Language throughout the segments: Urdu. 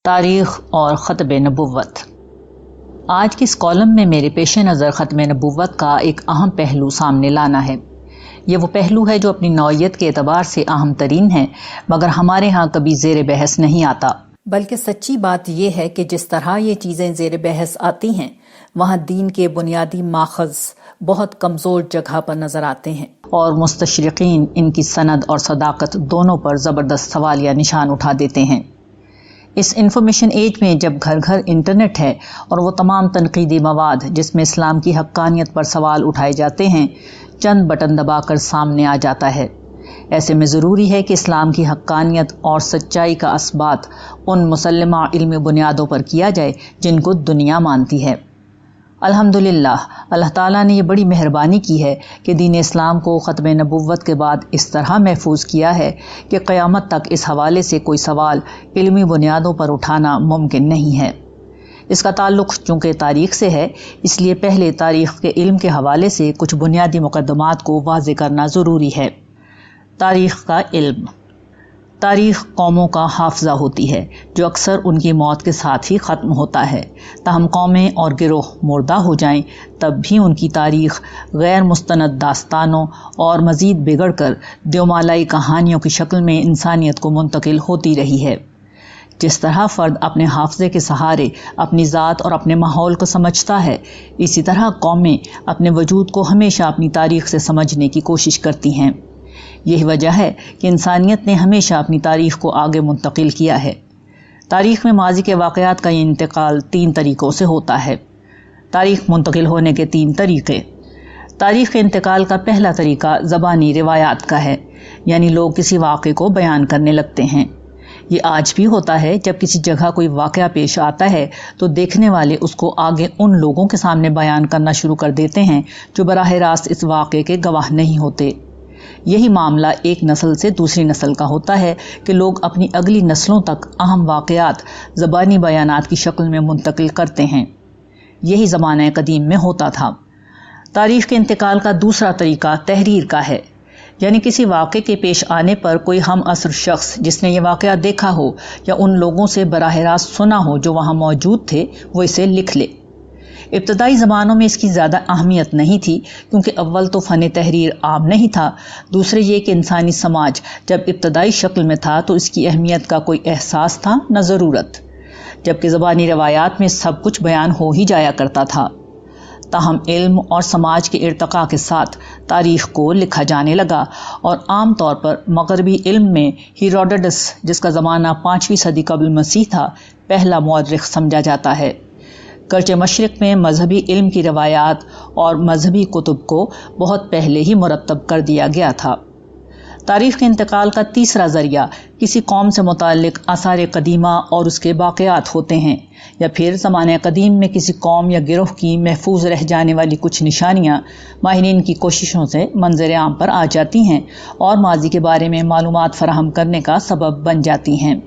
تاریخ اور ختم نبوت۔ آج کے اس کالم میں میرے پیش نظر ختم نبوت کا ایک اہم پہلو سامنے لانا ہے۔ یہ وہ پہلو ہے جو اپنی نوعیت کے اعتبار سے اہم ترین ہے، مگر ہمارے ہاں کبھی زیر بحث نہیں آتا۔ بلکہ سچی بات یہ ہے کہ جس طرح یہ چیزیں زیر بحث آتی ہیں، وہاں دین کے بنیادی ماخذ بہت کمزور جگہ پر نظر آتے ہیں، اور مستشرقین ان کی سند اور صداقت دونوں پر زبردست سوالیہ نشان اٹھا دیتے ہیں۔ اس انفارمیشن ایج میں جب گھر گھر انٹرنیٹ ہے اور وہ تمام تنقیدی مواد جس میں اسلام کی حقانیت پر سوال اٹھائے جاتے ہیں چند بٹن دبا کر سامنے آ جاتا ہے، ایسے میں ضروری ہے کہ اسلام کی حقانیت اور سچائی کا اثبات ان مسلمہ علمی بنیادوں پر کیا جائے جن کو دنیا مانتی ہے۔ الحمدللہ اللہ تعالیٰ نے یہ بڑی مہربانی کی ہے کہ دین اسلام کو ختم نبوت کے بعد اس طرح محفوظ کیا ہے کہ قیامت تک اس حوالے سے کوئی سوال علمی بنیادوں پر اٹھانا ممکن نہیں ہے۔ اس کا تعلق چونکہ تاریخ سے ہے، اس لیے پہلے تاریخ کے علم کے حوالے سے کچھ بنیادی مقدمات کو واضح کرنا ضروری ہے۔ تاریخ کا علم۔ تاریخ قوموں کا حافظہ ہوتی ہے جو اکثر ان کی موت کے ساتھ ہی ختم ہوتا ہے، تاہم قومیں اور گروہ مردہ ہو جائیں تب بھی ان کی تاریخ غیر مستند داستانوں اور مزید بگڑ کر دیومالائی کہانیوں کی شکل میں انسانیت کو منتقل ہوتی رہی ہے۔ جس طرح فرد اپنے حافظے کے سہارے اپنی ذات اور اپنے ماحول کو سمجھتا ہے، اسی طرح قومیں اپنے وجود کو ہمیشہ اپنی تاریخ سے سمجھنے کی کوشش کرتی ہیں۔ یہی وجہ ہے کہ انسانیت نے ہمیشہ اپنی تاریخ کو آگے منتقل کیا ہے۔ تاریخ میں ماضی کے واقعات کا یہ انتقال 3 طریقوں سے ہوتا ہے۔ تاریخ منتقل ہونے کے 3 طریقے۔ تاریخ کے انتقال کا پہلا طریقہ زبانی روایات کا ہے، یعنی لوگ کسی واقعے کو بیان کرنے لگتے ہیں۔ یہ آج بھی ہوتا ہے، جب کسی جگہ کوئی واقعہ پیش آتا ہے تو دیکھنے والے اس کو آگے ان لوگوں کے سامنے بیان کرنا شروع کر دیتے ہیں جو براہ راست اس واقعے کے گواہ نہیں ہوتے۔ یہی معاملہ ایک نسل سے دوسری نسل کا ہوتا ہے کہ لوگ اپنی اگلی نسلوں تک اہم واقعات زبانی بیانات کی شکل میں منتقل کرتے ہیں۔ یہی زمانہ قدیم میں ہوتا تھا۔ تاریخ کے انتقال کا دوسرا طریقہ تحریر کا ہے، یعنی کسی واقعے کے پیش آنے پر کوئی ہم عصر شخص جس نے یہ واقعہ دیکھا ہو یا ان لوگوں سے براہ راست سنا ہو جو وہاں موجود تھے، وہ اسے لکھ لے۔ ابتدائی زمانوں میں اس کی زیادہ اہمیت نہیں تھی، کیونکہ اول تو فن تحریر عام نہیں تھا، دوسرے یہ کہ انسانی سماج جب ابتدائی شکل میں تھا تو اس کی اہمیت کا کوئی احساس تھا نہ ضرورت، جبکہ زبانی روایات میں سب کچھ بیان ہو ہی جایا کرتا تھا۔ تاہم علم اور سماج کے ارتقاء کے ساتھ تاریخ کو لکھا جانے لگا، اور عام طور پر مغربی علم میں ہیروڈوٹس، جس کا زمانہ 5ویں صدی قبل مسیح تھا، پہلا مورخ سمجھا جاتا ہے۔ گرچہ مشرق میں مذہبی علم کی روایات اور مذہبی کتب کو بہت پہلے ہی مرتب کر دیا گیا تھا۔ تاریخ کے انتقال کا تیسرا ذریعہ کسی قوم سے متعلق آثار قدیمہ اور اس کے باقیات ہوتے ہیں، یا پھر زمانہ قدیم میں کسی قوم یا گروہ کی محفوظ رہ جانے والی کچھ نشانیاں ماہرین کی کوششوں سے منظر عام پر آ جاتی ہیں اور ماضی کے بارے میں معلومات فراہم کرنے کا سبب بن جاتی ہیں۔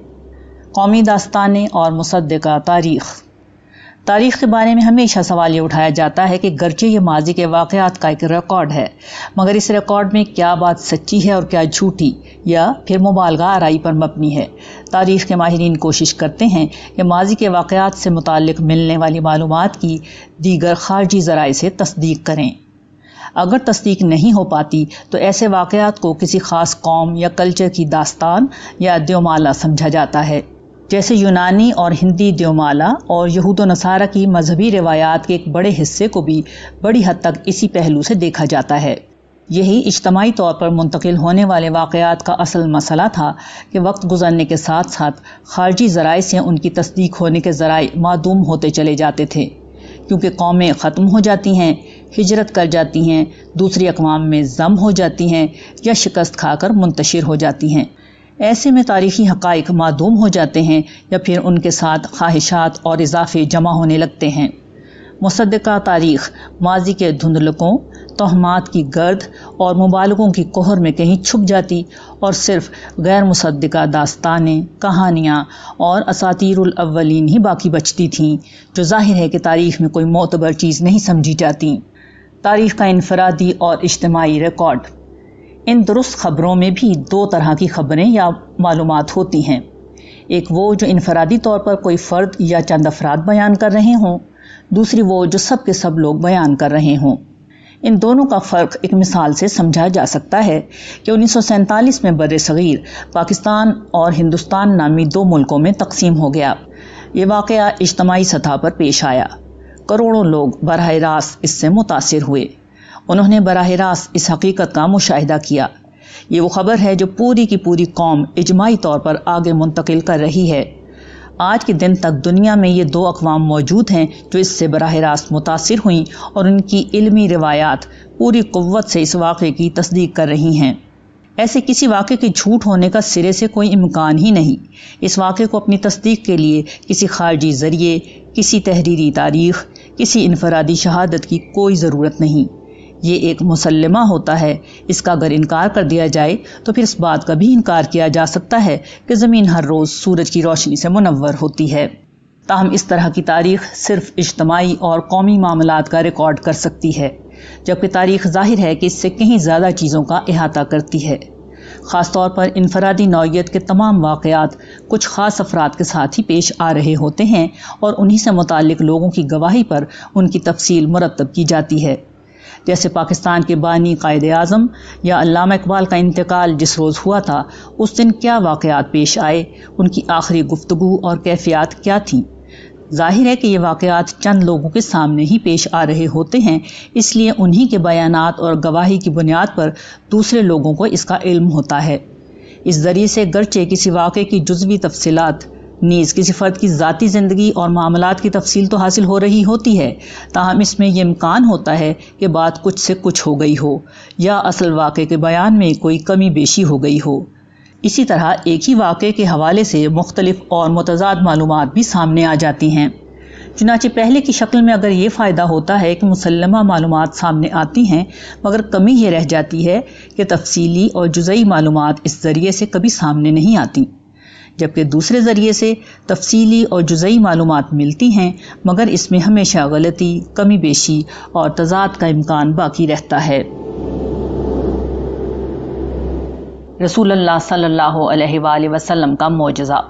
قومی داستانیں اور مصدقہ تاریخ۔ تاریخ کے بارے میں ہمیشہ سوال یہ اٹھایا جاتا ہے کہ گرچہ یہ ماضی کے واقعات کا ایک ریکارڈ ہے، مگر اس ریکارڈ میں کیا بات سچی ہے اور کیا جھوٹی، یا پھر مبالغہ آرائی پر مبنی ہے۔ تاریخ کے ماہرین کوشش کرتے ہیں کہ ماضی کے واقعات سے متعلق ملنے والی معلومات کی دیگر خارجی ذرائع سے تصدیق کریں۔ اگر تصدیق نہیں ہو پاتی تو ایسے واقعات کو کسی خاص قوم یا کلچر کی داستان یا دیومالا سمجھا جاتا ہے، جیسے یونانی اور ہندی دیومالا اور یہود و نصارہ کی مذہبی روایات کے ایک بڑے حصے کو بھی بڑی حد تک اسی پہلو سے دیکھا جاتا ہے۔ یہی اجتماعی طور پر منتقل ہونے والے واقعات کا اصل مسئلہ تھا کہ وقت گزرنے کے ساتھ ساتھ خارجی ذرائع سے ان کی تصدیق ہونے کے ذرائع معدوم ہوتے چلے جاتے تھے، کیونکہ قومیں ختم ہو جاتی ہیں، ہجرت کر جاتی ہیں، دوسری اقوام میں ضم ہو جاتی ہیں یا شکست کھا کر منتشر ہو جاتی ہیں۔ ایسے میں تاریخی حقائق معدوم ہو جاتے ہیں یا پھر ان کے ساتھ خواہشات اور اضافے جمع ہونے لگتے ہیں۔ مصدقہ تاریخ ماضی کے دھندلکوں، توہمات کی گرد اور مبالغوں کی کوہر میں کہیں چھپ جاتی اور صرف غیر مصدقہ داستانیں، کہانیاں اور اساطیر الاولین ہی باقی بچتی تھیں، جو ظاہر ہے کہ تاریخ میں کوئی معتبر چیز نہیں سمجھی جاتی۔ تاریخ کا انفرادی اور اجتماعی ریکارڈ۔ ان درست خبروں میں بھی 2 طرح کی خبریں یا معلومات ہوتی ہیں۔ ایک وہ جو انفرادی طور پر کوئی فرد یا چند افراد بیان کر رہے ہوں، دوسری وہ جو سب کے سب لوگ بیان کر رہے ہوں۔ ان دونوں کا فرق ایک مثال سے سمجھا جا سکتا ہے کہ 1947 میں بر صغیر پاکستان اور ہندوستان نامی دو ملکوں میں تقسیم ہو گیا۔ یہ واقعہ اجتماعی سطح پر پیش آیا۔ کروڑوں لوگ براہ راست اس سے متاثر ہوئے۔ انہوں نے براہ راست اس حقیقت کا مشاہدہ کیا۔ یہ وہ خبر ہے جو پوری کی پوری قوم اجتماعی طور پر آگے منتقل کر رہی ہے۔ آج کے دن تک دنیا میں یہ دو اقوام موجود ہیں جو اس سے براہ راست متاثر ہوئیں اور ان کی علمی روایات پوری قوت سے اس واقعے کی تصدیق کر رہی ہیں۔ ایسے کسی واقعے کے جھوٹ ہونے کا سرے سے کوئی امکان ہی نہیں۔ اس واقعے کو اپنی تصدیق کے لیے کسی خارجی ذریعے، کسی تحریری تاریخ، کسی انفرادی شہادت کی کوئی ضرورت نہیں۔ یہ ایک مسلمہ ہوتا ہے۔ اس کا اگر انکار کر دیا جائے تو پھر اس بات کا بھی انکار کیا جا سکتا ہے کہ زمین ہر روز سورج کی روشنی سے منور ہوتی ہے۔ تاہم اس طرح کی تاریخ صرف اجتماعی اور قومی معاملات کا ریکارڈ کر سکتی ہے، جبکہ تاریخ ظاہر ہے کہ اس سے کہیں زیادہ چیزوں کا احاطہ کرتی ہے۔ خاص طور پر انفرادی نوعیت کے تمام واقعات کچھ خاص افراد کے ساتھ ہی پیش آ رہے ہوتے ہیں اور انہی سے متعلق لوگوں کی گواہی پر ان کی تفصیل مرتب کی جاتی ہے۔ جیسے پاکستان کے بانی قائد اعظم یا علامہ اقبال کا انتقال جس روز ہوا تھا، اس دن کیا واقعات پیش آئے، ان کی آخری گفتگو اور کیفیات کیا تھیں۔ ظاہر ہے کہ یہ واقعات چند لوگوں کے سامنے ہی پیش آ رہے ہوتے ہیں، اس لیے انہی کے بیانات اور گواہی کی بنیاد پر دوسرے لوگوں کو اس کا علم ہوتا ہے۔ اس ذریعے سے گرچہ کسی واقعے کی جزوی تفصیلات، نیز کسی فرد کی ذاتی زندگی اور معاملات کی تفصیل تو حاصل ہو رہی ہوتی ہے، تاہم اس میں یہ امکان ہوتا ہے کہ بات کچھ سے کچھ ہو گئی ہو یا اصل واقعے کے بیان میں کوئی کمی بیشی ہو گئی ہو۔ اسی طرح ایک ہی واقعے کے حوالے سے مختلف اور متضاد معلومات بھی سامنے آ جاتی ہیں۔ چنانچہ پہلے کی شکل میں اگر یہ فائدہ ہوتا ہے کہ مسلمہ معلومات سامنے آتی ہیں، مگر کمی یہ رہ جاتی ہے کہ تفصیلی اور جزئی معلومات اس ذریعے سے کبھی سامنے نہیں آتی، جبکہ دوسرے ذریعے سے تفصیلی اور جزئی معلومات ملتی ہیں، مگر اس میں ہمیشہ غلطی، کمی بیشی اور تضاد کا امکان باقی رہتا ہے۔ رسول اللہ صلی اللہ علیہ وآلہ وسلم کا معجزہ۔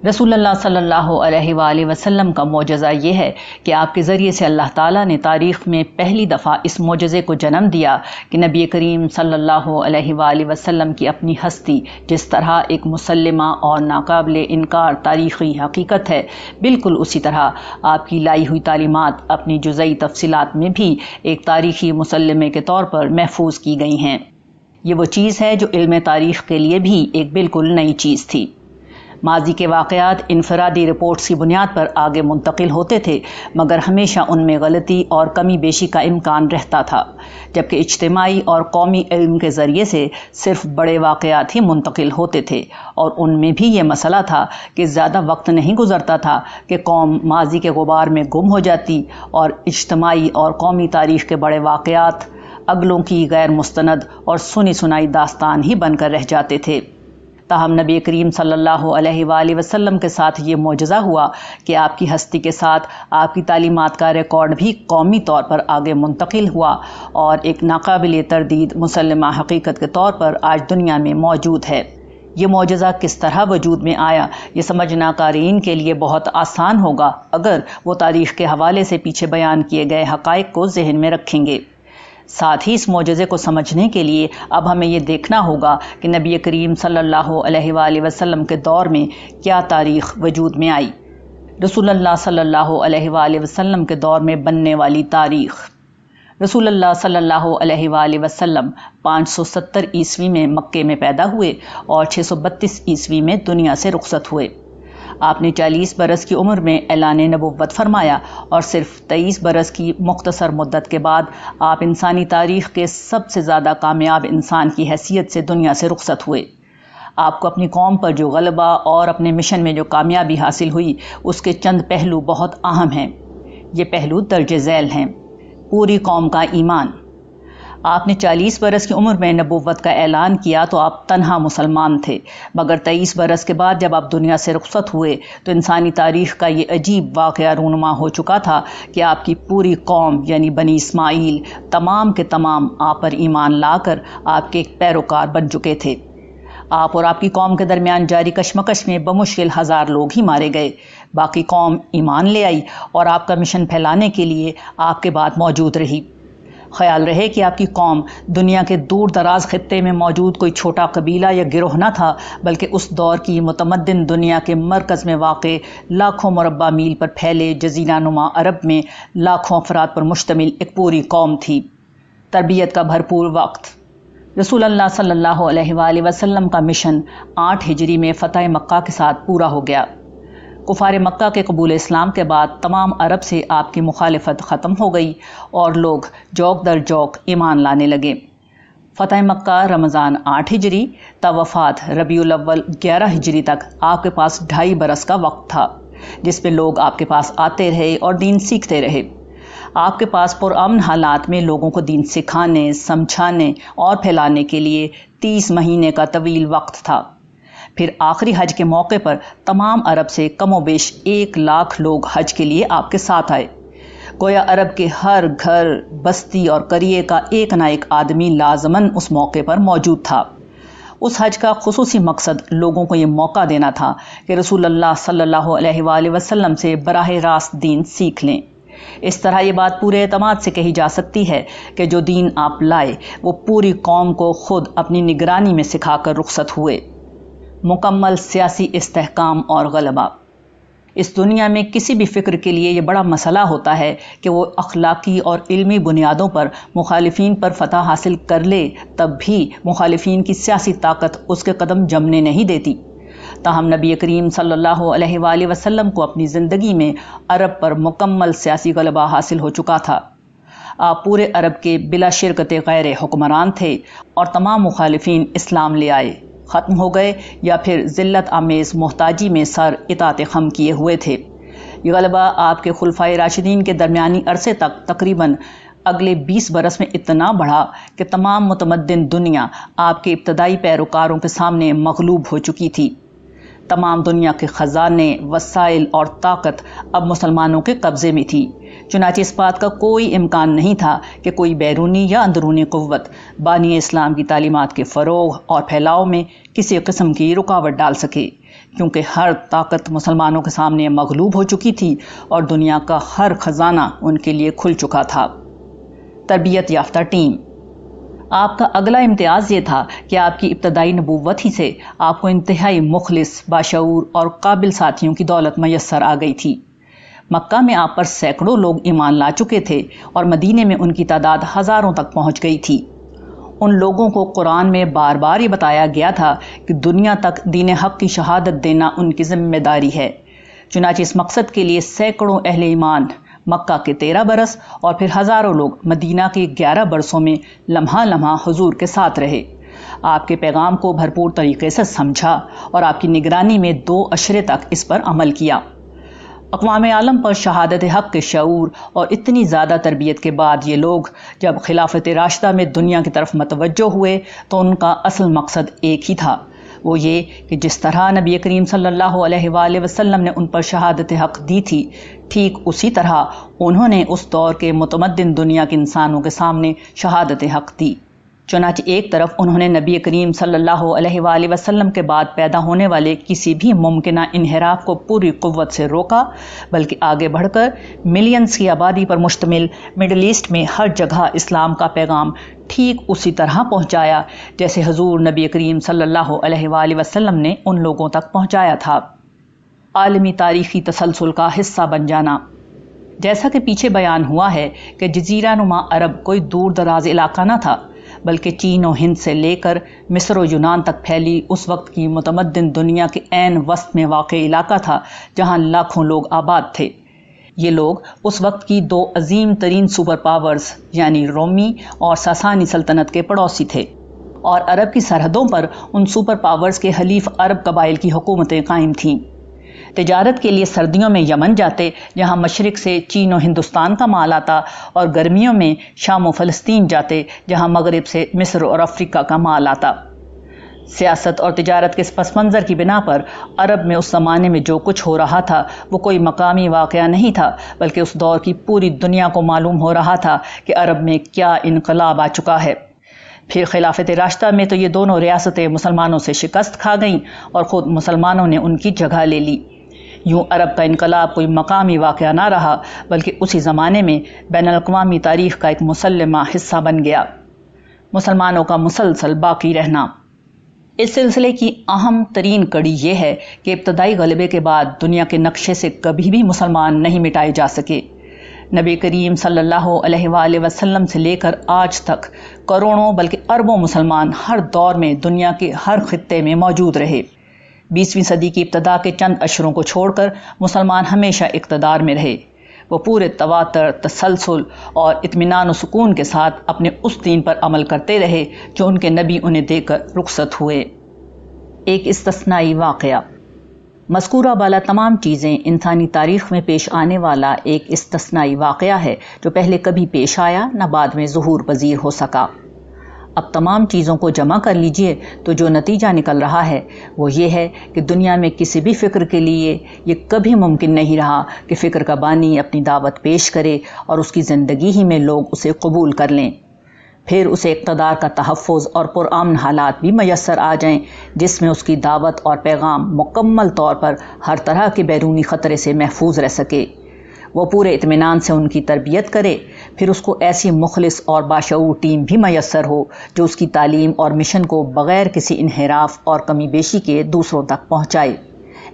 رسول اللہ صلی اللہ علیہ وآلہ وسلم کا معجزہ یہ ہے کہ آپ کے ذریعے سے اللہ تعالیٰ نے تاریخ میں پہلی دفعہ اس معجزے کو جنم دیا کہ نبی کریم صلی اللہ علیہ وآلہ وسلم کی اپنی ہستی جس طرح ایک مسلمہ اور ناقابل انکار تاریخی حقیقت ہے، بالکل اسی طرح آپ کی لائی ہوئی تعلیمات اپنی جزئی تفصیلات میں بھی ایک تاریخی مسلمے کے طور پر محفوظ کی گئی ہیں۔ یہ وہ چیز ہے جو علم تاریخ کے لیے بھی ایک بالکل نئی چیز تھی۔ ماضی کے واقعات انفرادی رپورٹس کی بنیاد پر آگے منتقل ہوتے تھے، مگر ہمیشہ ان میں غلطی اور کمی بیشی کا امکان رہتا تھا، جبکہ اجتماعی اور قومی علم کے ذریعے سے صرف بڑے واقعات ہی منتقل ہوتے تھے، اور ان میں بھی یہ مسئلہ تھا کہ زیادہ وقت نہیں گزرتا تھا کہ قوم ماضی کے غبار میں گم ہو جاتی اور اجتماعی اور قومی تاریخ کے بڑے واقعات اگلوں کی غیر مستند اور سنی سنائی داستان ہی بن کر رہ جاتے تھے۔ تاہم نبی کریم صلی اللہ علیہ وآلہ وسلم کے ساتھ یہ معجزہ ہوا کہ آپ کی ہستی کے ساتھ آپ کی تعلیمات کا ریکارڈ بھی قومی طور پر آگے منتقل ہوا اور ایک ناقابل تردید مسلمہ حقیقت کے طور پر آج دنیا میں موجود ہے۔ یہ معجزہ کس طرح وجود میں آیا، یہ سمجھنا قارئین کے لیے بہت آسان ہوگا اگر وہ تاریخ کے حوالے سے پیچھے بیان کیے گئے حقائق کو ذہن میں رکھیں گے۔ ساتھ ہی اس معجزے کو سمجھنے کے لیے اب ہمیں یہ دیکھنا ہوگا کہ نبی کریم صلی اللہ علیہ وآلہ وسلم کے دور میں کیا تاریخ وجود میں آئی۔ رسول اللہ صلی اللہ علیہ وآلہ وسلم کے دور میں بننے والی تاریخ۔ رسول اللہ صلی اللہ علیہ وآلہ وسلم 570 عیسوی میں مکے میں پیدا ہوئے اور 632 عیسوی میں دنیا سے رخصت ہوئے۔ آپ نے 40 برس کی عمر میں اعلان نبوت فرمایا اور صرف 23 برس کی مختصر مدت کے بعد آپ انسانی تاریخ کے سب سے زیادہ کامیاب انسان کی حیثیت سے دنیا سے رخصت ہوئے۔ آپ کو اپنی قوم پر جو غلبہ اور اپنے مشن میں جو کامیابی حاصل ہوئی، اس کے چند پہلو بہت اہم ہیں۔ یہ پہلو درج ذیل ہیں۔ پوری قوم کا ایمان۔ آپ نے 40 برس کی عمر میں نبوت کا اعلان کیا تو آپ تنہا مسلمان تھے، مگر 23 برس کے بعد جب آپ دنیا سے رخصت ہوئے تو انسانی تاریخ کا یہ عجیب واقعہ رونما ہو چکا تھا کہ آپ کی پوری قوم یعنی بنی اسماعیل تمام کے تمام آپ پر ایمان لا کر آپ کے ایک پیروکار بن چکے تھے۔ آپ اور آپ کی قوم کے درمیان جاری کشمکش میں بمشکل 1000 لوگ ہی مارے گئے، باقی قوم ایمان لے آئی اور آپ کا مشن پھیلانے کے لیے آپ کے بعد موجود رہی۔ خیال رہے کہ آپ کی قوم دنیا کے دور دراز خطے میں موجود کوئی چھوٹا قبیلہ یا گروہ نہ تھا، بلکہ اس دور کی متمدن دنیا کے مرکز میں واقع لاکھوں مربع میل پر پھیلے جزیرہ نما عرب میں لاکھوں افراد پر مشتمل ایک پوری قوم تھی۔ تربیت کا بھرپور وقت۔ رسول اللہ صلی اللہ علیہ وآلہ وسلم کا مشن 8 ہجری میں فتح مکہ کے ساتھ پورا ہو گیا۔ کفار مکہ کے قبول اسلام کے بعد تمام عرب سے آپ کی مخالفت ختم ہو گئی اور لوگ جوک در جوک ایمان لانے لگے۔ فتح مکہ رمضان 8 ہجری تا وفات ربیع الاول 11 ہجری تک آپ کے پاس 2.5 برس کا وقت تھا، جس میں لوگ آپ کے پاس آتے رہے اور دین سیکھتے رہے۔ آپ کے پاس پرامن حالات میں لوگوں کو دین سکھانے، سمجھانے اور پھیلانے کے لیے 30 مہینے کا طویل وقت تھا۔ پھر آخری حج کے موقع پر تمام عرب سے کم و بیش 1 لاکھ لوگ حج کے لیے آپ کے ساتھ آئے۔ گویا عرب کے ہر گھر، بستی اور قریے کا ایک نہ ایک آدمی لازماً اس موقع پر موجود تھا۔ اس حج کا خصوصی مقصد لوگوں کو یہ موقع دینا تھا کہ رسول اللہ صلی اللہ علیہ وآلہ وسلم سے براہ راست دین سیکھ لیں۔ اس طرح یہ بات پورے اعتماد سے کہی جا سکتی ہے کہ جو دین آپ لائے وہ پوری قوم کو خود اپنی نگرانی میں سکھا کر رخصت ہوئے۔ مکمل سیاسی استحکام اور غلبہ۔ اس دنیا میں کسی بھی فکر کے لیے یہ بڑا مسئلہ ہوتا ہے کہ وہ اخلاقی اور علمی بنیادوں پر مخالفین پر فتح حاصل کر لے، تب بھی مخالفین کی سیاسی طاقت اس کے قدم جمنے نہیں دیتی۔ تاہم نبی کریم صلی اللہ علیہ وآلہ وسلم کو اپنی زندگی میں عرب پر مکمل سیاسی غلبہ حاصل ہو چکا تھا۔ آپ پورے عرب کے بلا شرکت غیر حکمران تھے اور تمام مخالفین اسلام لے آئے، ختم ہو گئے یا پھر ذلت آمیز محتاجی میں سر اطاعت خم کیے ہوئے تھے۔ یہ غلبہ آپ کے خلفائے راشدین کے درمیانی عرصے تک تقریباً اگلے 20 برس میں اتنا بڑھا کہ تمام متمدن دنیا آپ کے ابتدائی پیروکاروں کے سامنے مغلوب ہو چکی تھی۔ تمام دنیا کے خزانے، وسائل اور طاقت اب مسلمانوں کے قبضے میں تھی، چنانچہ اس بات کا کوئی امکان نہیں تھا کہ کوئی بیرونی یا اندرونی قوت بانی اسلام کی تعلیمات کے فروغ اور پھیلاؤ میں کسی قسم کی رکاوٹ ڈال سکے، کیونکہ ہر طاقت مسلمانوں کے سامنے مغلوب ہو چکی تھی اور دنیا کا ہر خزانہ ان کے لیے کھل چکا تھا۔ تربیت یافتہ ٹیم۔ آپ کا اگلا امتیاز یہ تھا کہ آپ کی ابتدائی نبوت ہی سے آپ کو انتہائی مخلص، باشعور اور قابل ساتھیوں کی دولت میسر آ گئی تھی۔ مکہ میں آپ پر سینکڑوں لوگ ایمان لا چکے تھے اور مدینے میں ان کی تعداد ہزاروں تک پہنچ گئی تھی۔ ان لوگوں کو قرآن میں بار بار یہ بتایا گیا تھا کہ دنیا تک دین حق کی شہادت دینا ان کی ذمہ داری ہے، چنانچہ اس مقصد کے لیے سینکڑوں اہل ایمان مکہ کے 13 برس اور پھر ہزاروں لوگ مدینہ کے 11 برسوں میں لمحہ لمحہ حضور کے ساتھ رہے، آپ کے پیغام کو بھرپور طریقے سے سمجھا اور آپ کی نگرانی میں 2 عشرے تک اس پر عمل کیا۔ اقوام عالم پر شہادت حق کے شعور اور اتنی زیادہ تربیت کے بعد یہ لوگ جب خلافت راشدہ میں دنیا کی طرف متوجہ ہوئے تو ان کا اصل مقصد ایک ہی تھا، وہ یہ کہ جس طرح نبی کریم صلی اللہ علیہ وآلہ وسلم نے ان پر شہادت حق دی تھی، ٹھیک اسی طرح انہوں نے اس دور کے متمدن دنیا کے انسانوں کے سامنے شہادت حق دی۔ چنانچہ ایک طرف انہوں نے نبی کریم صلی اللہ علیہ وآلہ وسلم کے بعد پیدا ہونے والے کسی بھی ممکنہ انحراف کو پوری قوت سے روکا، بلکہ آگے بڑھ کر ملینز کی آبادی پر مشتمل مڈل ایسٹ میں ہر جگہ اسلام کا پیغام ٹھیک اسی طرح پہنچایا جیسے حضور نبی کریم صلی اللہ علیہ وآلہ وسلم نے ان لوگوں تک پہنچایا تھا۔ عالمی تاریخی تسلسل کا حصہ بن جانا۔ جیسا کہ پیچھے بیان ہوا ہے کہ جزیرہ نما عرب کوئی دور دراز علاقہ نہ تھا، بلکہ چین و ہند سے لے کر مصر و یونان تک پھیلی اس وقت کی متمدن دنیا کے عین وسط میں واقع علاقہ تھا جہاں لاکھوں لوگ آباد تھے۔ یہ لوگ اس وقت کی 2 عظیم ترین سپر پاورز یعنی رومی اور ساسانی سلطنت کے پڑوسی تھے، اور عرب کی سرحدوں پر ان سپر پاورز کے حلیف عرب قبائل کی حکومتیں قائم تھیں۔ تجارت کے لیے سردیوں میں یمن جاتے جہاں مشرق سے چین و ہندوستان کا مال آتا، اور گرمیوں میں شام و فلسطین جاتے جہاں مغرب سے مصر اور افریقہ کا مال آتا۔ سیاست اور تجارت کے اس پس منظر کی بنا پر عرب میں اس زمانے میں جو کچھ ہو رہا تھا وہ کوئی مقامی واقعہ نہیں تھا، بلکہ اس دور کی پوری دنیا کو معلوم ہو رہا تھا کہ عرب میں کیا انقلاب آ چکا ہے۔ پھر خلافت راشدہ میں تو یہ دونوں ریاستیں مسلمانوں سے شکست کھا گئیں اور خود مسلمانوں نے ان کی جگہ لے لی۔ یوں عرب کا انقلاب کوئی مقامی واقعہ نہ رہا بلکہ اسی زمانے میں بین الاقوامی تاریخ کا ایک مسلمہ حصہ بن گیا۔ مسلمانوں کا مسلسل باقی رہنا۔ اس سلسلے کی اہم ترین کڑی یہ ہے کہ ابتدائی غلبے کے بعد دنیا کے نقشے سے کبھی بھی مسلمان نہیں مٹائے جا سکے۔ نبی کریم صلی اللہ علیہ وآلہ وسلم سے لے کر آج تک کروڑوں بلکہ اربوں مسلمان ہر دور میں دنیا کے ہر خطے میں موجود رہے۔ 20ویں صدی کی ابتدا کے چند اشروں کو چھوڑ کر مسلمان ہمیشہ اقتدار میں رہے۔ وہ پورے تواتر، تسلسل اور اطمینان و سکون کے ساتھ اپنے اس دین پر عمل کرتے رہے جو ان کے نبی انہیں دے کر رخصت ہوئے۔ ایک استثنائی واقعہ۔ مذکورہ بالا تمام چیزیں انسانی تاریخ میں پیش آنے والا ایک استثنائی واقعہ ہے جو پہلے کبھی پیش آیا نہ بعد میں ظہور پذیر ہو سکا۔ اب تمام چیزوں کو جمع کر لیجئے تو جو نتیجہ نکل رہا ہے وہ یہ ہے کہ دنیا میں کسی بھی فکر کے لیے یہ کبھی ممکن نہیں رہا کہ فکر کا بانی اپنی دعوت پیش کرے اور اس کی زندگی ہی میں لوگ اسے قبول کر لیں، پھر اسے اقتدار کا تحفظ اور پرامن حالات بھی میسر آ جائیں جس میں اس کی دعوت اور پیغام مکمل طور پر ہر طرح کے بیرونی خطرے سے محفوظ رہ سکے۔ وہ پورے اطمینان سے ان کی تربیت کرے، پھر اس کو ایسی مخلص اور باشعور ٹیم بھی میسر ہو جو اس کی تعلیم اور مشن کو بغیر کسی انحراف اور کمی بیشی کے دوسروں تک پہنچائے۔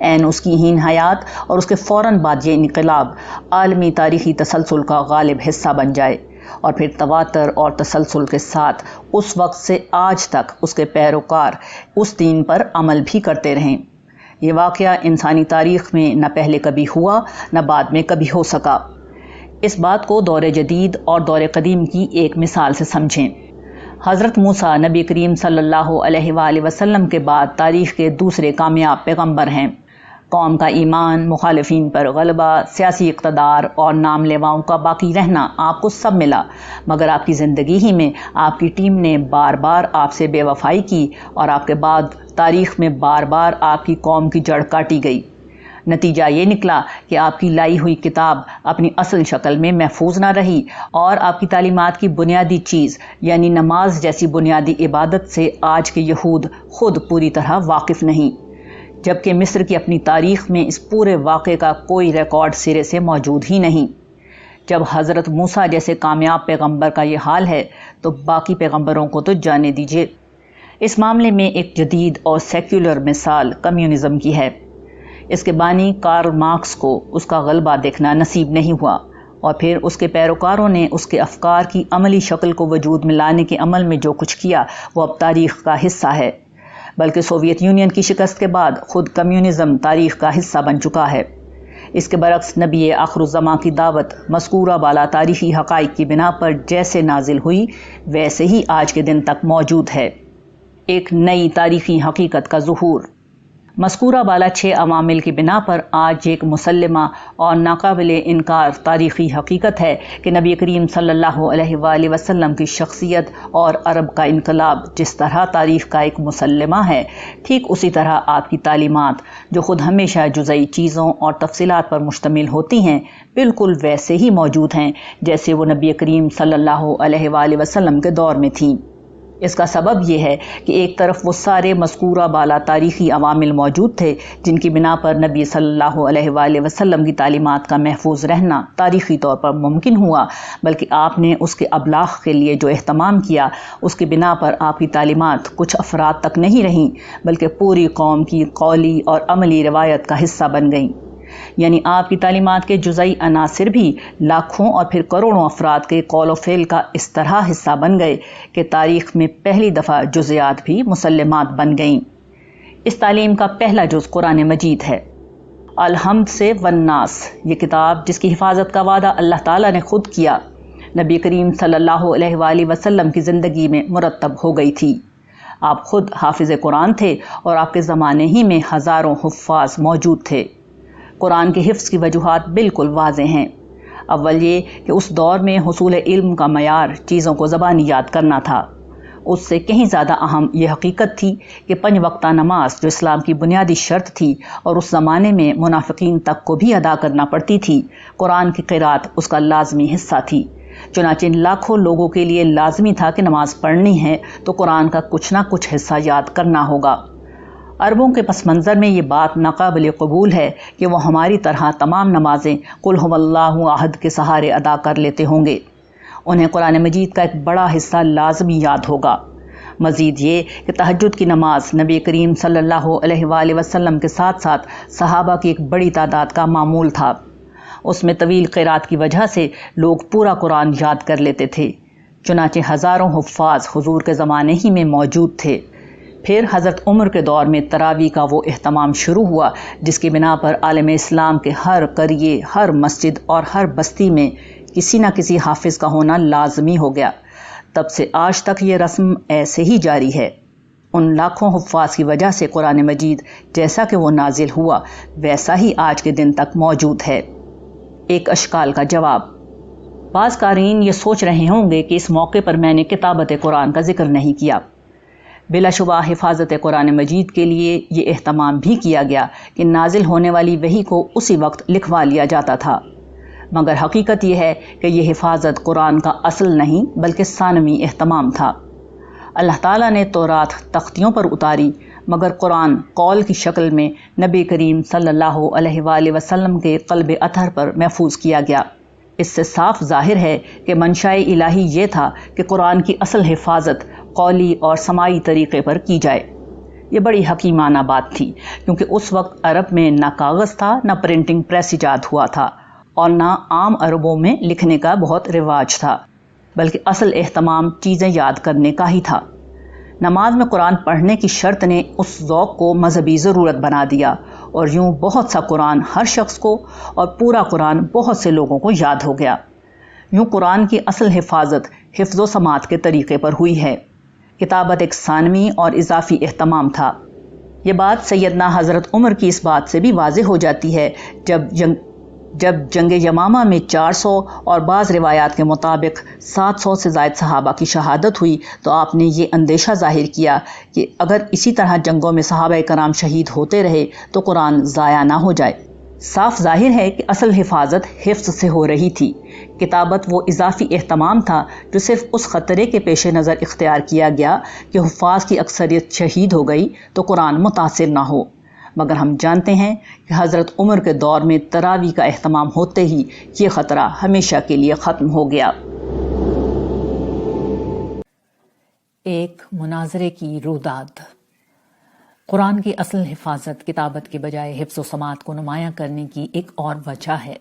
عین اس کی ہین حیات اور اس کے فوراً بعد یہ انقلاب عالمی تاریخی تسلسل کا غالب حصہ بن جائے اور پھر تواتر اور تسلسل کے ساتھ اس وقت سے آج تک اس کے پیروکار اس دین پر عمل بھی کرتے رہیں۔ یہ واقعہ انسانی تاریخ میں نہ پہلے کبھی ہوا نہ بعد میں کبھی ہو سکا۔ اس بات کو دور جدید اور دور قدیم کی ایک مثال سے سمجھیں۔ حضرت موسیٰ نبی کریم صلی اللہ علیہ وآلہ وسلم کے بعد تاریخ کے دوسرے کامیاب پیغمبر ہیں۔ قوم کا ایمان، مخالفین پر غلبہ، سیاسی اقتدار اور نام لیواؤں کا باقی رہنا آپ کو سب ملا، مگر آپ کی زندگی ہی میں آپ کی ٹیم نے بار بار آپ سے بے وفائی کی اور آپ کے بعد تاریخ میں بار بار آپ کی قوم کی جڑ کاٹی گئی۔ نتیجہ یہ نکلا کہ آپ کی لائی ہوئی کتاب اپنی اصل شکل میں محفوظ نہ رہی اور آپ کی تعلیمات کی بنیادی چیز یعنی نماز جیسی بنیادی عبادت سے آج کے یہود خود پوری طرح واقف نہیں، جبکہ مصر کی اپنی تاریخ میں اس پورے واقعے کا کوئی ریکارڈ سرے سے موجود ہی نہیں۔ جب حضرت موسیٰ جیسے کامیاب پیغمبر کا یہ حال ہے تو باقی پیغمبروں کو تو جانے دیجیے۔ اس معاملے میں ایک جدید اور سیکولر مثال کمیونزم کی ہے۔ اس کے بانی کارل مارکس کو اس کا غلبہ دیکھنا نصیب نہیں ہوا اور پھر اس کے پیروکاروں نے اس کے افکار کی عملی شکل کو وجود میں لانے کے عمل میں جو کچھ کیا وہ اب تاریخ کا حصہ ہے، بلکہ سوویت یونین کی شکست کے بعد خود کمیونزم تاریخ کا حصہ بن چکا ہے۔ اس کے برعکس نبی آخر الزماں کی دعوت مذکورہ بالا تاریخی حقائق کی بنا پر جیسے نازل ہوئی ویسے ہی آج کے دن تک موجود ہے۔ ایک نئی تاریخی حقیقت کا ظہور۔ مذکورہ بالا 6 عوامل کی بنا پر آج ایک مسلمہ اور ناقابل انکار تاریخی حقیقت ہے کہ نبی کریم صلی اللہ علیہ وآلہ وسلم کی شخصیت اور عرب کا انقلاب جس طرح تاریخ کا ایک مسلمہ ہے، ٹھیک اسی طرح آپ کی تعلیمات جو خود ہمیشہ جزئی چیزوں اور تفصیلات پر مشتمل ہوتی ہیں بالکل ویسے ہی موجود ہیں جیسے وہ نبی کریم صلی اللہ علیہ وآلہ وسلم کے دور میں تھیں۔ اس کا سبب یہ ہے کہ ایک طرف وہ سارے مذکورہ بالا تاریخی عوامل موجود تھے جن کی بنا پر نبی صلی اللہ علیہ وآلہ وسلم کی تعلیمات کا محفوظ رہنا تاریخی طور پر ممکن ہوا، بلکہ آپ نے اس کے ابلاغ کے لیے جو اہتمام کیا اس کی بنا پر آپ کی تعلیمات کچھ افراد تک نہیں رہیں بلکہ پوری قوم کی قولی اور عملی روایت کا حصہ بن گئیں۔ یعنی آپ کی تعلیمات کے جزئی عناصر بھی لاکھوں اور پھر کروڑوں افراد کے قول و فعل کا اس طرح حصہ بن گئے کہ تاریخ میں پہلی دفعہ جزیات بھی مسلمات بن گئیں۔ اس تعلیم کا پہلا جز قرآن مجید ہے۔ الحمد سے والناس، یہ کتاب جس کی حفاظت کا وعدہ اللہ تعالیٰ نے خود کیا، نبی کریم صلی اللہ علیہ وآلہ وسلم کی زندگی میں مرتب ہو گئی تھی۔ آپ خود حافظ قرآن تھے اور آپ کے زمانے ہی میں ہزاروں حفاظ موجود تھے۔ قرآن کے حفظ کی وجوہات بالکل واضح ہیں۔ اول یہ کہ اس دور میں حصول علم کا معیار چیزوں کو زبانی یاد کرنا تھا۔ اس سے کہیں زیادہ اہم یہ حقیقت تھی کہ 5 وقتہ نماز جو اسلام کی بنیادی شرط تھی اور اس زمانے میں منافقین تک کو بھی ادا کرنا پڑتی تھی، قرآن کی قرات اس کا لازمی حصہ تھی، چنانچہ لاکھوں لوگوں کے لیے لازمی تھا کہ نماز پڑھنی ہے تو قرآن کا کچھ نہ کچھ حصہ یاد کرنا ہوگا۔ عربوں کے پس منظر میں یہ بات ناقابل قبول ہے کہ وہ ہماری طرح تمام نمازیں قل هو اللہ احد کے سہارے ادا کر لیتے ہوں گے۔ انہیں قرآن مجید کا ایک بڑا حصہ لازمی یاد ہوگا۔ مزید یہ کہ تہجد کی نماز نبی کریم صلی اللہ علیہ وآلہ وسلم کے ساتھ ساتھ صحابہ کی ایک بڑی تعداد کا معمول تھا۔ اس میں طویل قرات کی وجہ سے لوگ پورا قرآن یاد کر لیتے تھے، چنانچہ ہزاروں حفاظ حضور کے زمانے ہی میں موجود تھے۔ پھر حضرت عمر کے دور میں تراویح کا وہ اہتمام شروع ہوا جس کی بنا پر عالم اسلام کے ہر قریے، ہر مسجد اور ہر بستی میں کسی نہ کسی حافظ کا ہونا لازمی ہو گیا۔ تب سے آج تک یہ رسم ایسے ہی جاری ہے۔ ان لاکھوں حفاظ کی وجہ سے قرآن مجید جیسا کہ وہ نازل ہوا ویسا ہی آج کے دن تک موجود ہے۔ ایک اشکال کا جواب۔ بعض قارئین یہ سوچ رہے ہوں گے کہ اس موقع پر میں نے کتابت قرآن کا ذکر نہیں کیا۔ بلا شبہ حفاظت قرآن مجید کے لیے یہ اہتمام بھی کیا گیا کہ نازل ہونے والی وحی کو اسی وقت لکھوا لیا جاتا تھا، مگر حقیقت یہ ہے کہ یہ حفاظت قرآن کا اصل نہیں بلکہ ثانوی اہتمام تھا۔ اللہ تعالیٰ نے تورات تختیوں پر اتاری، مگر قرآن قول کی شکل میں نبی کریم صلی اللہ علیہ وآلہ وسلم کے قلب اطہر پر محفوظ کیا گیا۔ اس سے صاف ظاہر ہے کہ منشاء الہی یہ تھا کہ قرآن کی اصل حفاظت قولی اور سماعی طریقے پر کی جائے۔ یہ بڑی حکیمانہ بات تھی، کیونکہ اس وقت عرب میں نہ کاغذ تھا، نہ پرنٹنگ پریس ایجاد ہوا تھا، اور نہ عام عربوں میں لکھنے کا بہت رواج تھا، بلکہ اصل اہتمام چیزیں یاد کرنے کا ہی تھا۔ نماز میں قرآن پڑھنے کی شرط نے اس ذوق کو مذہبی ضرورت بنا دیا، اور یوں بہت سا قرآن ہر شخص کو اور پورا قرآن بہت سے لوگوں کو یاد ہو گیا۔ یوں قرآن کی اصل حفاظت حفظ و سماعت کے طریقے پر ہوئی ہے۔ کتابت ایک ثانوی اور اضافی اہتمام تھا۔ یہ بات سیدنا حضرت عمر کی اس بات سے بھی واضح ہو جاتی ہے جب جنگ یمامہ میں 400 اور بعض روایات کے مطابق 700 سے زائد صحابہ کی شہادت ہوئی تو آپ نے یہ اندیشہ ظاہر کیا کہ اگر اسی طرح جنگوں میں صحابہ کرام شہید ہوتے رہے تو قرآن ضائع نہ ہو جائے۔ صاف ظاہر ہے کہ اصل حفاظت حفظ سے ہو رہی تھی۔ کتابت وہ اضافی اہتمام تھا جو صرف اس خطرے کے پیش نظر اختیار کیا گیا کہ حفاظ کی اکثریت شہید ہو گئی تو قرآن متاثر نہ ہو، مگر ہم جانتے ہیں کہ حضرت عمر کے دور میں تراویح کا اہتمام ہوتے ہی یہ خطرہ ہمیشہ کے لیے ختم ہو گیا۔ ایک مناظرے کی رویداد۔ قرآن کی اصل حفاظت کتابت کے بجائے حفظ و سماعت کو نمایاں کرنے کی ایک اور وجہ ہے،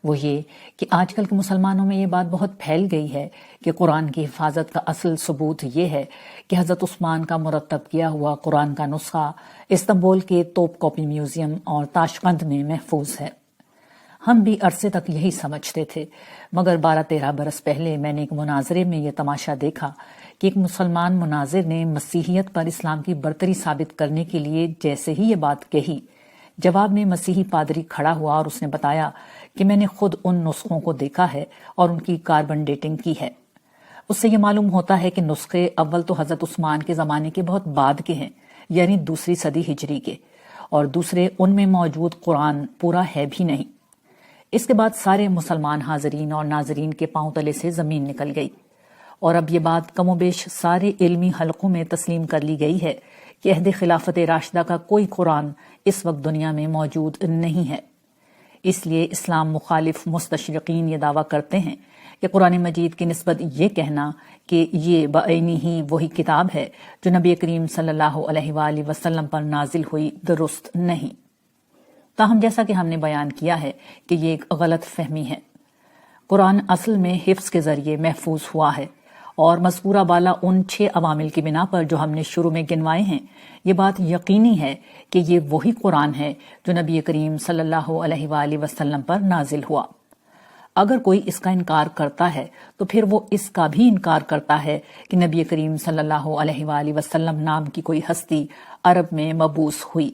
وہ یہ کہ آج کل کے مسلمانوں میں یہ بات بہت پھیل گئی ہے کہ قرآن کی حفاظت کا اصل ثبوت یہ ہے کہ حضرت عثمان کا مرتب کیا ہوا قرآن کا نسخہ استنبول کے توپ کاپی میوزیم اور تاشقند میں محفوظ ہے۔ ہم بھی عرصے تک یہی سمجھتے تھے، مگر 12-13 برس پہلے میں نے ایک مناظرے میں یہ تماشا دیکھا کہ ایک مسلمان مناظر نے مسیحیت پر اسلام کی برتری ثابت کرنے کے لیے جیسے ہی یہ بات کہی، جواب میں مسیحی پادری کھڑا ہوا اور اس نے بتایا کہ میں نے خود ان نسخوں کو دیکھا ہے اور ان کی کاربن ڈیٹنگ کی ہے۔ اس سے یہ معلوم ہوتا ہے کہ نسخے اول تو حضرت عثمان کے زمانے کے بہت بعد کے ہیں، یعنی 2 صدی ہجری کے، اور دوسرے ان میں موجود قرآن پورا ہے بھی نہیں۔ اس کے بعد سارے مسلمان حاضرین اور ناظرین کے پاؤں تلے سے زمین نکل گئی، اور اب یہ بات کم و بیش سارے علمی حلقوں میں تسلیم کر لی گئی ہے کہ عہد خلافت راشدہ کا کوئی قرآن اس وقت دنیا میں موجود نہیں ہے۔ اس لیے اسلام مخالف مستشرقین یہ دعویٰ کرتے ہیں کہ قرآن مجید کی نسبت یہ کہنا کہ یہ بعینی ہی وہی کتاب ہے جو نبی کریم صلی اللہ علیہ وآلہ وسلم پر نازل ہوئی درست نہیں۔ تاہم جیسا کہ ہم نے بیان کیا ہے کہ یہ ایک غلط فہمی ہے۔ قرآن اصل میں حفظ کے ذریعے محفوظ ہوا ہے، اور مذکورہ بالا ان 6 عوامل کی بنا پر جو ہم نے شروع میں گنوائے ہیں، یہ بات یقینی ہے کہ یہ وہی قرآن ہے جو نبی کریم صلی اللہ علیہ وآلہ وسلم پر نازل ہوا۔ اگر کوئی اس کا انکار کرتا ہے تو پھر وہ اس کا بھی انکار کرتا ہے کہ نبی کریم صلی اللہ علیہ وآلہ وسلم نام کی کوئی ہستی عرب میں مبعوث ہوئی۔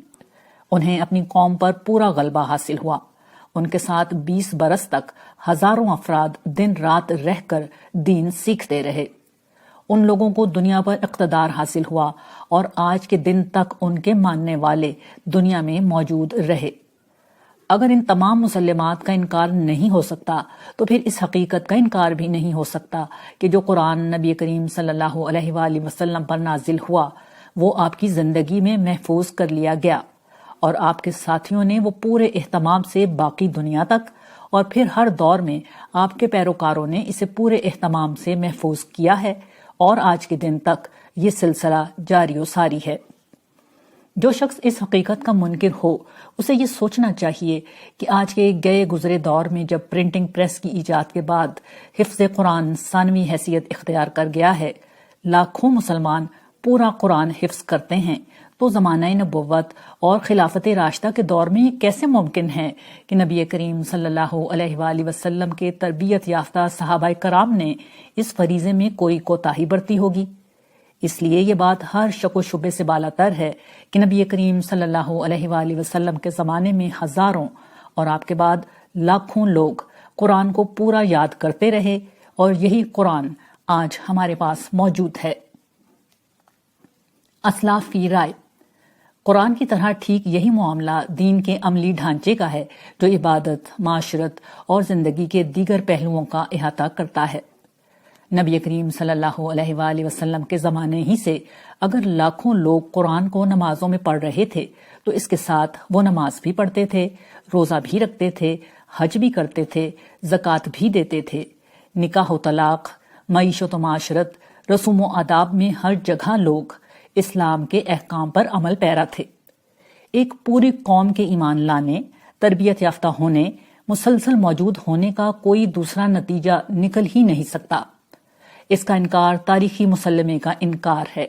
انہیں اپنی قوم پر پورا غلبہ حاصل ہوا، ان کے ساتھ 20 برس تک ہزاروں افراد دن رات رہ کر دین سیکھتے رہے۔ ان لوگوں کو دنیا پر اقتدار حاصل ہوا، اور آج کے دن تک ان کے ماننے والے دنیا میں موجود رہے۔ اگر ان تمام مسلمات کا انکار نہیں ہو سکتا تو پھر اس حقیقت کا انکار بھی نہیں ہو سکتا کہ جو قرآن نبی کریم صلی اللہ علیہ وآلہ وسلم پر نازل ہوا وہ آپ کی زندگی میں محفوظ کر لیا گیا، اور آپ کے ساتھیوں نے وہ پورے اہتمام سے باقی دنیا تک اور پھر ہر دور میں آپ کے پیروکاروں نے اسے پورے اہتمام سے محفوظ کیا ہے، اور آج کے دن تک یہ سلسلہ جاری و ساری ہے۔ جو شخص اس حقیقت کا منکر ہو اسے یہ سوچنا چاہیے کہ آج کے گئے گزرے دور میں جب پرنٹنگ پریس کی ایجاد کے بعد حفظ قرآن ثانوی حیثیت اختیار کر گیا ہے، لاکھوں مسلمان پورا قرآن حفظ کرتے ہیں، تو زمانہ نبوت اور خلافت راشدہ کے دور میں یہ کیسے ممکن ہے کہ نبی کریم صلی اللہ علیہ وآلہ وسلم کے تربیت یافتہ صحابہ کرام نے اس فریضے میں کوئی کوتاہی برتی ہوگی؟ اس لیے یہ بات ہر شک و شبے سے بالاتر ہے کہ نبی کریم صلی اللہ علیہ وآلہ وسلم کے زمانے میں ہزاروں اور آپ کے بعد لاکھوں لوگ قرآن کو پورا یاد کرتے رہے، اور یہی قرآن آج ہمارے پاس موجود ہے۔ اسلاف کی رائے: قرآن کی طرح ٹھیک یہی معاملہ دین کے عملی ڈھانچے کا ہے جو عبادت، معاشرت اور زندگی کے دیگر پہلوؤں کا احاطہ کرتا ہے۔ نبی کریم صلی اللہ علیہ وآلہ وسلم کے زمانے ہی سے اگر لاکھوں لوگ قرآن کو نمازوں میں پڑھ رہے تھے تو اس کے ساتھ وہ نماز بھی پڑھتے تھے، روزہ بھی رکھتے تھے، حج بھی کرتے تھے، زکوٰۃ بھی دیتے تھے، نکاح و طلاق، معیشت و معاشرت، رسوم و آداب میں ہر جگہ لوگ اسلام کے احکام پر عمل پیرا تھے۔ ایک پوری قوم کے ایمان لانے، تربیت یافتہ ہونے، مسلسل موجود ہونے کا کوئی دوسرا نتیجہ نکل ہی نہیں سکتا۔ اس کا انکار تاریخی مسلمے کا انکار ہے۔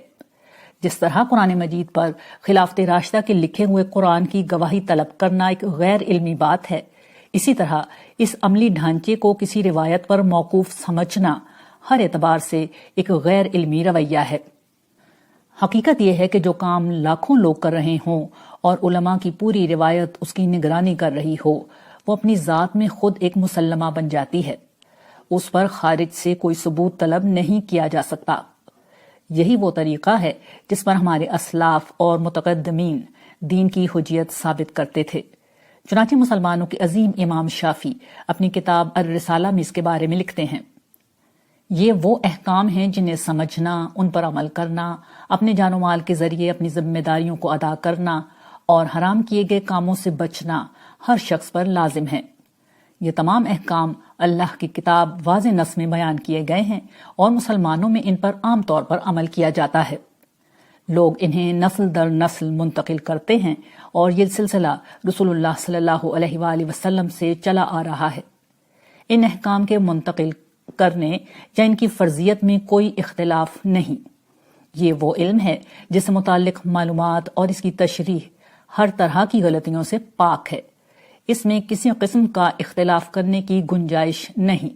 جس طرح قرآن مجید پر خلافت راشدہ کے لکھے ہوئے قرآن کی گواہی طلب کرنا ایک غیر علمی بات ہے، اسی طرح اس عملی ڈھانچے کو کسی روایت پر موقوف سمجھنا ہر اعتبار سے ایک غیر علمی رویہ ہے۔ حقیقت یہ ہے کہ جو کام لاکھوں لوگ کر رہے ہوں اور علماء کی پوری روایت اس کی نگرانی کر رہی ہو، وہ اپنی ذات میں خود ایک مسلمہ بن جاتی ہے، اس پر خارج سے کوئی ثبوت طلب نہیں کیا جا سکتا۔ یہی وہ طریقہ ہے جس پر ہمارے اسلاف اور متقدمین دین کی حجیت ثابت کرتے تھے۔ چنانچہ مسلمانوں کے عظیم امام شافعی اپنی کتاب الرسالہ میں اس کے بارے میں لکھتے ہیں: یہ وہ احکام ہیں جنہیں سمجھنا، ان پر عمل کرنا، اپنے جان و مال کے ذریعے اپنی ذمہ داریوں کو ادا کرنا اور حرام کیے گئے کاموں سے بچنا ہر شخص پر لازم ہے۔ یہ تمام احکام اللہ کی کتاب واضح نص میں بیان کیے گئے ہیں اور مسلمانوں میں ان پر عام طور پر عمل کیا جاتا ہے۔ لوگ انہیں نسل در نسل منتقل کرتے ہیں اور یہ سلسلہ رسول اللہ صلی اللہ علیہ وآلہ وسلم سے چلا آ رہا ہے۔ ان احکام کے منتقل کرنے یا ان کی فرضیت میں کوئی اختلاف نہیں۔ یہ وہ علم ہے جس سے متعلق معلومات اور اس کی تشریح ہر طرح کی غلطیوں سے پاک ہے۔ اس میں کسی قسم کا اختلاف کرنے کی گنجائش نہیں۔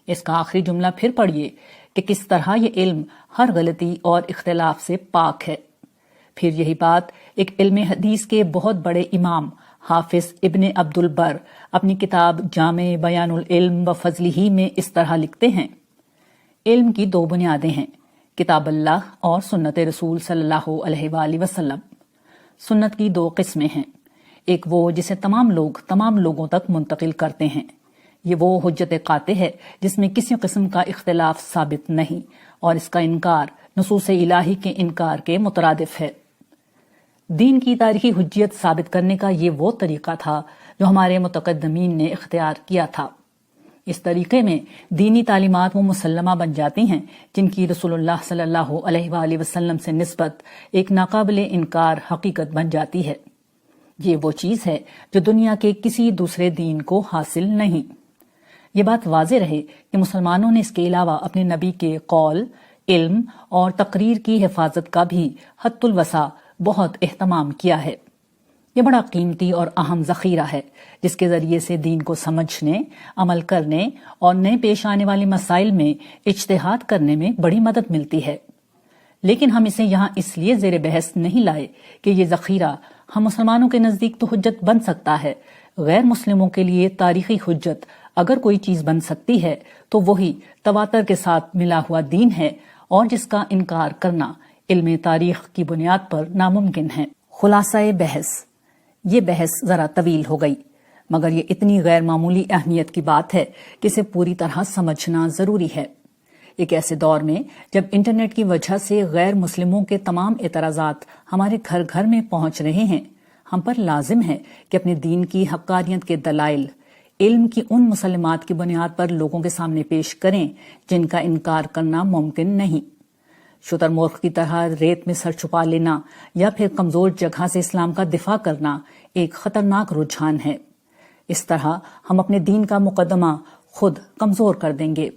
اس کا آخری جملہ پھر پڑھیے کہ کس طرح یہ علم ہر غلطی اور اختلاف سے پاک ہے۔ پھر یہی بات ایک علم حدیث کے بہت بڑے امام حافظ ابن عبد البر اپنی کتاب جامع بیان العلم و فضلہ میں اس طرح لکھتے ہیں: علم کی دو بنیادیں ہیں، کتاب اللہ اور سنت رسول صلی اللہ علیہ وآلہ وسلم۔ سنت کی دو قسمیں ہیں، ایک وہ جسے تمام لوگوں تک منتقل کرتے ہیں، یہ وہ حجت قاطع ہے جس میں کسی قسم کا اختلاف ثابت نہیں اور اس کا انکار نصوص الہی کے انکار کے مترادف ہے۔ دین کی تاریخی حجیت ثابت کرنے کا یہ وہ طریقہ تھا جو ہمارے متقدمین نے اختیار کیا تھا۔ اس طریقے میں دینی تعلیمات وہ مسلمہ بن جاتی ہیں جن کی رسول اللہ صلی اللہ علیہ وآلہ وسلم سے نسبت ایک ناقابل انکار حقیقت بن جاتی ہے۔ یہ وہ چیز ہے جو دنیا کے کسی دوسرے دین کو حاصل نہیں۔ یہ بات واضح رہے کہ مسلمانوں نے اس کے علاوہ اپنے نبی کے قول، علم اور تقریر کی حفاظت کا بھی حد الوسع بہت اہتمام کیا ہے۔ یہ بڑا قیمتی اور اہم ذخیرہ ہے جس کے ذریعے سے دین کو سمجھنے، عمل کرنے اور نئے پیش آنے والے مسائل میں اجتہاد کرنے میں بڑی مدد ملتی ہے۔ لیکن ہم اسے یہاں اس لیے زیر بحث نہیں لائے کہ یہ ذخیرہ ہم مسلمانوں کے نزدیک تو حجت بن سکتا ہے، غیر مسلموں کے لیے تاریخی حجت اگر کوئی چیز بن سکتی ہے تو وہی تواتر کے ساتھ ملا ہوا دین ہے، اور جس کا انکار کرنا علم تاریخ کی بنیاد پر ناممکن ہے۔ خلاصہ بحث: یہ بحث ذرا طویل ہو گئی، مگر یہ اتنی غیر معمولی اہمیت کی بات ہے کہ اسے پوری طرح سمجھنا ضروری ہے۔ ایک ایسے دور میں جب انٹرنیٹ کی وجہ سے غیر مسلموں کے تمام اعتراضات ہمارے گھر گھر میں پہنچ رہے ہیں، ہم پر لازم ہے کہ اپنے دین کی حقانیت کے دلائل علم کی ان مسلمات کی بنیاد پر لوگوں کے سامنے پیش کریں جن کا انکار کرنا ممکن نہیں۔ شتر مرغ کی طرح ریت میں سر چھپا لینا یا پھر کمزور جگہ سے اسلام کا دفاع کرنا ایک خطرناک رجحان ہے۔ اس طرح ہم اپنے دین کا مقدمہ خود کمزور کر دیں گے۔